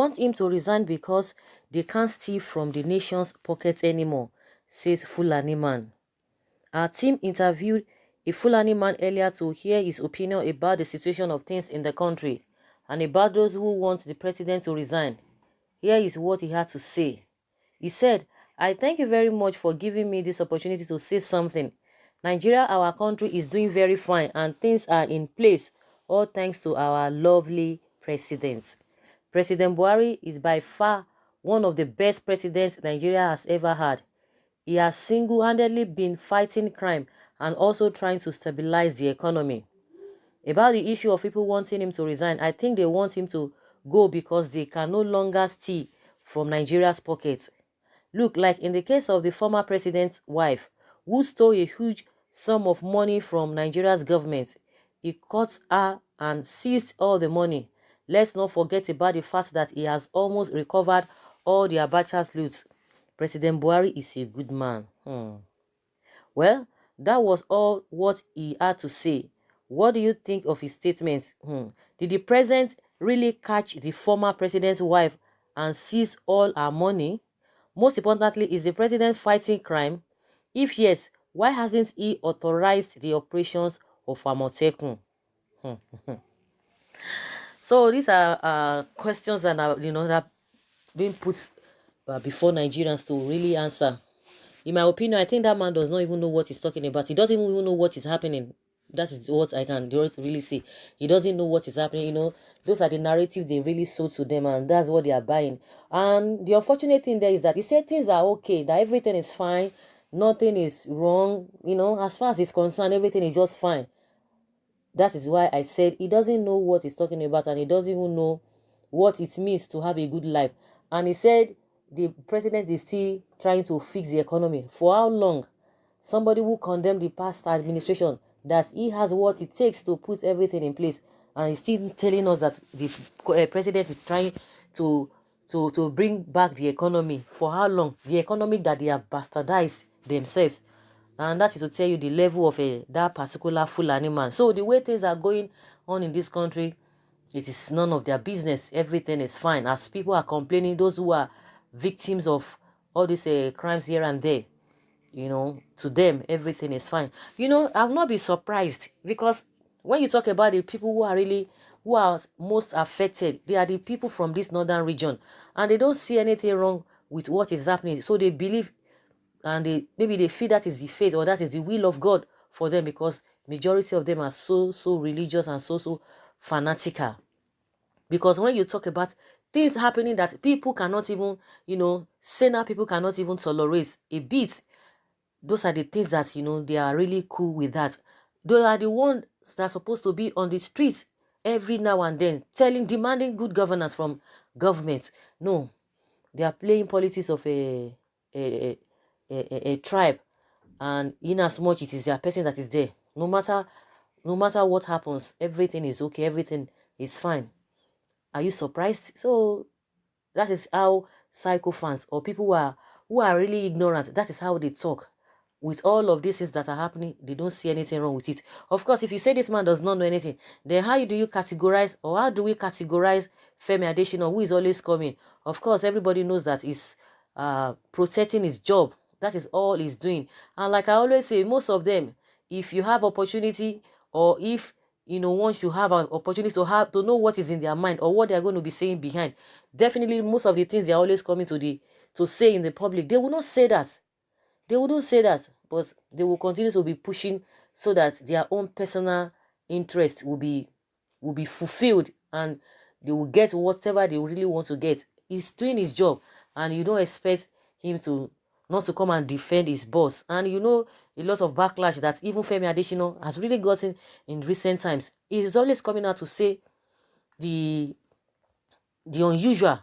want him to resign because they can't steal from the nation's pockets anymore, says Fulani man. Our team interviewed a Fulani man earlier to hear his opinion about the situation of things in the country and about those who want the president to resign. Here is what he had to say. He said, "I thank you very much for giving me this opportunity to say something. Nigeria, our country, is doing very fine and things are in place, all thanks to our lovely president. President Buhari is by far one of the best presidents Nigeria has ever had. He has single-handedly been fighting crime and also trying to stabilize the economy. About the issue of people wanting him to resign, I think they want him to go because they can no longer steal from Nigeria's pockets. Look, like in the case of the former president's wife, who stole a huge sum of money from Nigeria's government. He caught her and seized all the money. Let's not forget about the fact that he has almost recovered all the Abacha's loot. President Buhari is a good man." Well, that was all what he had to say. What do you think of his statements? Did the president really catch the former president's wife and seize all her money? Most importantly, is the president fighting crime? If yes, why hasn't he authorized the operations of Amotekun? So these are questions that are, that are being put before Nigerians to really answer. In my opinion, I think that man does not even know what he's talking about. He doesn't even know what is happening. That is what I can really see. He doesn't know what is happening. Those are the narratives they really sold to them, and that's what they are buying. And the unfortunate thing there is that he said things are okay, that everything is fine, nothing is wrong. As far as he's concerned, everything is just fine. That is why I said he doesn't know what he's talking about, and he doesn't even know what it means to have a good life. And he said the president is still trying to fix the economy. For how long? Somebody who condemned the past administration, that he has what it takes to put everything in place, and he's still telling us that the president is trying to bring back the economy. For how long? The economy that they have bastardized themselves. And that is to tell you the level of that particular Fulani man. So the way things are going on in this country, it is none of their business. Everything is fine. As people are complaining, those who are victims of all these crimes here and there, to them, everything is fine. I'll not be surprised, because when you talk about the people who are most affected, they are the people from this northern region, and they don't see anything wrong with what is happening. So they believe, and maybe they feel that is the fate, or that is the will of God for them, because majority of them are so religious and so fanatical. Because when you talk about things happening that people cannot even, sane people cannot even tolerate a bit, those are the things that, they are really cool with that. Those are the ones that are supposed to be on the streets every now and then, demanding good governance from government. No, they are playing politics of a tribe, and in as much it is their person that is there, no matter what happens, everything is okay, everything is fine. Are you surprised? So that is how psychophants, or people who are really ignorant, that is how they talk. With all of these things that are happening, they don't see anything wrong with it. Of course, if you say this man does not know anything, then how do you categorize, or how do we categorize Femi Adesina, who is always coming? Of course, everybody knows that he's protecting his job. That is all he's doing. And like I always say, most of them, if you have opportunity, or if once you have an opportunity to know what is in their mind, or what they are going to be saying behind, definitely most of the things they are always coming to say in the public, they will not say that. They wouldn't say that, but they will continue to be pushing so that their own personal interest will be fulfilled, and they will get whatever they really want to get. He's doing his job, and you don't expect him to not to come and defend his boss. And a lot of backlash that even Femi Adesina has really gotten in recent times. He's always coming out to say the unusual.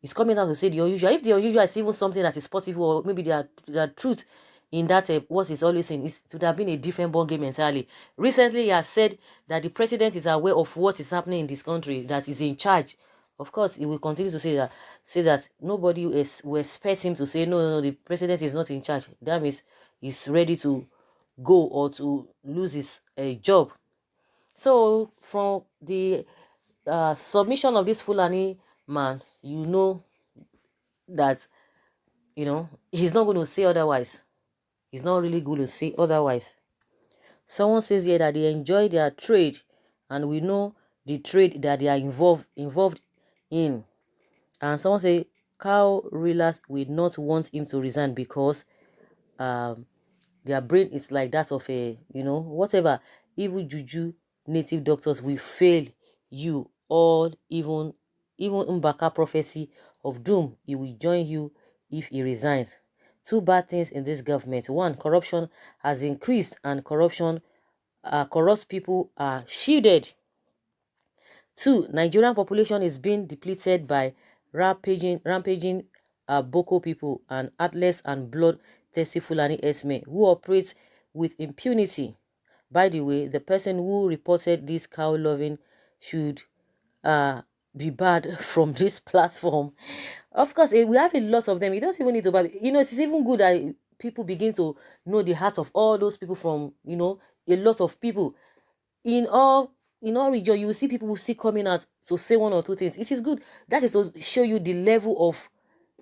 He's coming out to say the unusual. If the unusual is even something that is possible, or maybe there are truth in that, what he's always saying, it would have been a different ball game entirely. Recently, he has said that the president is aware of what is happening in this country, that is in charge. Of course, he will continue to say that nobody will expect him to say, no, the president is not in charge. That means he's ready to go, or to lose his job. So, from the submission of this Fulani man, you know that, he's not going to say otherwise. He's not really going to say otherwise. Someone says here that they enjoy their trade, and we know the trade that they are involved in. And someone say cow reelers will not want him to resign because um their brain is like that of a, whatever evil juju native doctors will fail you all. Even Mbaka prophecy of doom, he will join you if he resigns. Two bad things in this government: one, corruption has increased, and corrupt people are shielded. Two, Nigerian population is being depleted by rampaging Boko people and Atlas and bloodthirsty Fulani Esme who operate with impunity. By the way, the person who reported this cow loving should be bad from this platform. Of course, we have a lot of them. You don't even need to buy. It's even good that people begin to know the heart of all those people from, a lot of people in all region. You will see people who see coming out to say one or two things. It is good. That is to show you the level of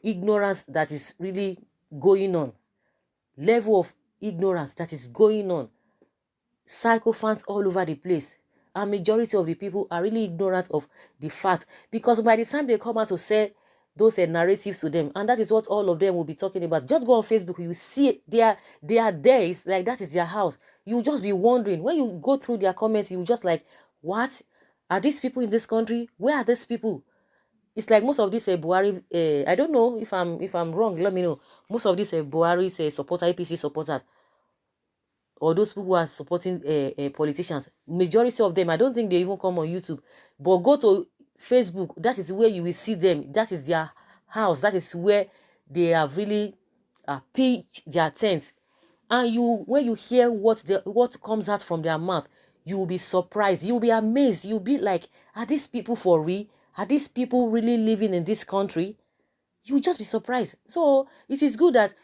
ignorance that is really going on. Level of ignorance that is going on. Sycophants all over the place, and majority of the people are really ignorant of the fact, because by the time they come out to say those narratives to them, and that is what all of them will be talking about. Just go on Facebook, you see it, their days like that is their house. You just be wondering when you go through their comments, you just like, what are these people in this country? Where are these people? It's like most of these Buhari, I don't know if I'm wrong, let me know. Most of these Buhari supporter, APC supporters, or those people who are supporting politicians, majority of them, I don't think they even come on YouTube, but go to Facebook. That is where you will see them. That is their house. That is where they have really pitched their tent. And when you hear what comes out from their mouth, you will be surprised. You'll be amazed. You'll be like, are these people for real? Are these people really living in this country? You just be surprised. So it is good that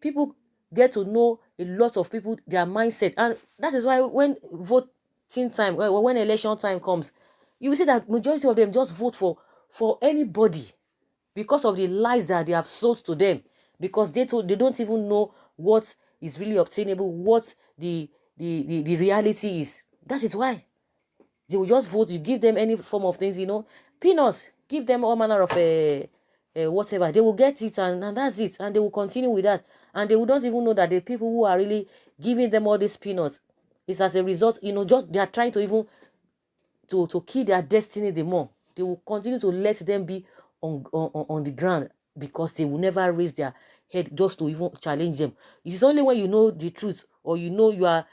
people get to know a lot of people, their mindset, and that is why when voting time, when election time comes, you will see that majority of them just vote for anybody, because of the lies that they have sold to them, because they don't even know what is really obtainable, what the reality is. That is why they will just vote. You give them any form of things, peanuts, give them all manner of whatever, they will get it, and that's it, and they will continue with that, and they will not even know that the people who are really giving them all these peanuts is as a result, just they are trying to even to kill their destiny. The more they will continue to let them be on the ground, because they will never raise their head just to even challenge them. It is only when you know the truth, or you are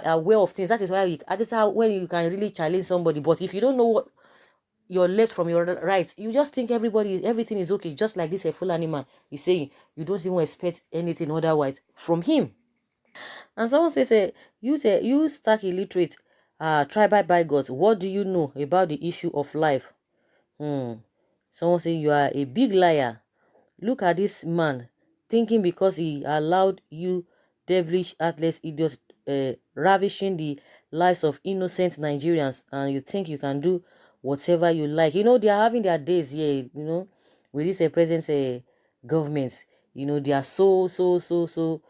aware of things, that is why that is how when you can really challenge somebody. But if you don't know what your left from your right, you just think everything is okay, just like this a full animal is saying. You don't even expect anything otherwise from him. And someone says, you stark illiterate, tribal bigots, what do you know about the issue of life? Someone say you are a big liar. Look at this man, thinking because he allowed you devilish, heartless idiots ravishing the lives of innocent Nigerians, and you think you can do whatever you like. They are having their days here, with this present government. They are so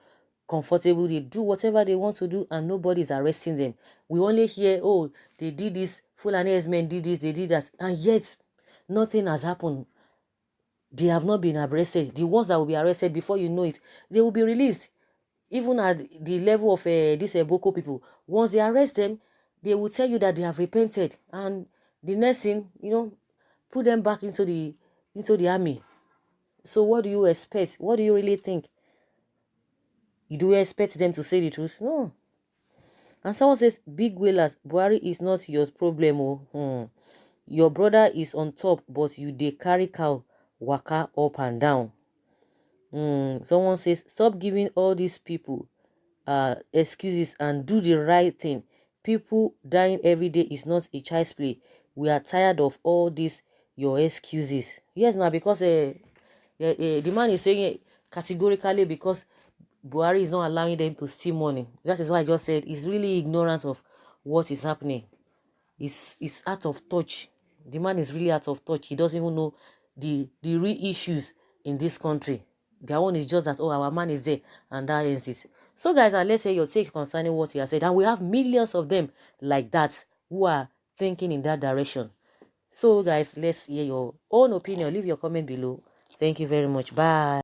comfortable. They do whatever they want to do, and nobody is arresting them. We only hear, oh, they did this, Fulani men did this, they did that, and yet nothing has happened. They have not been arrested. The ones that will be arrested, before you know it, they will be released. Even at the level of these Boko people, once they arrest them, they will tell you that they have repented, and the next thing, put them back into the army. So what do you expect? What do you really think? You do expect them to say the truth? No. And someone says, big whalers, Buhari is not your problem. Your brother is on top, but you they carry cow waka up and down. Someone says, stop giving all these people excuses and do the right thing. People dying every day is not a child's play. We are tired of all these your excuses. Yes, now because the man is saying it categorically, because Buhari is not allowing them to steal money. That is why I just said it's really ignorance of what is happening. It's out of touch. The man is really out of touch. He doesn't even know the real issues in this country. Their own is just that, oh, our man is there, and that ends it. So, guys, let's say your take concerning what he has said. And we have millions of them like that who are thinking in that direction. So, guys, let's hear your own opinion. Leave your comment below. Thank you very much. Bye.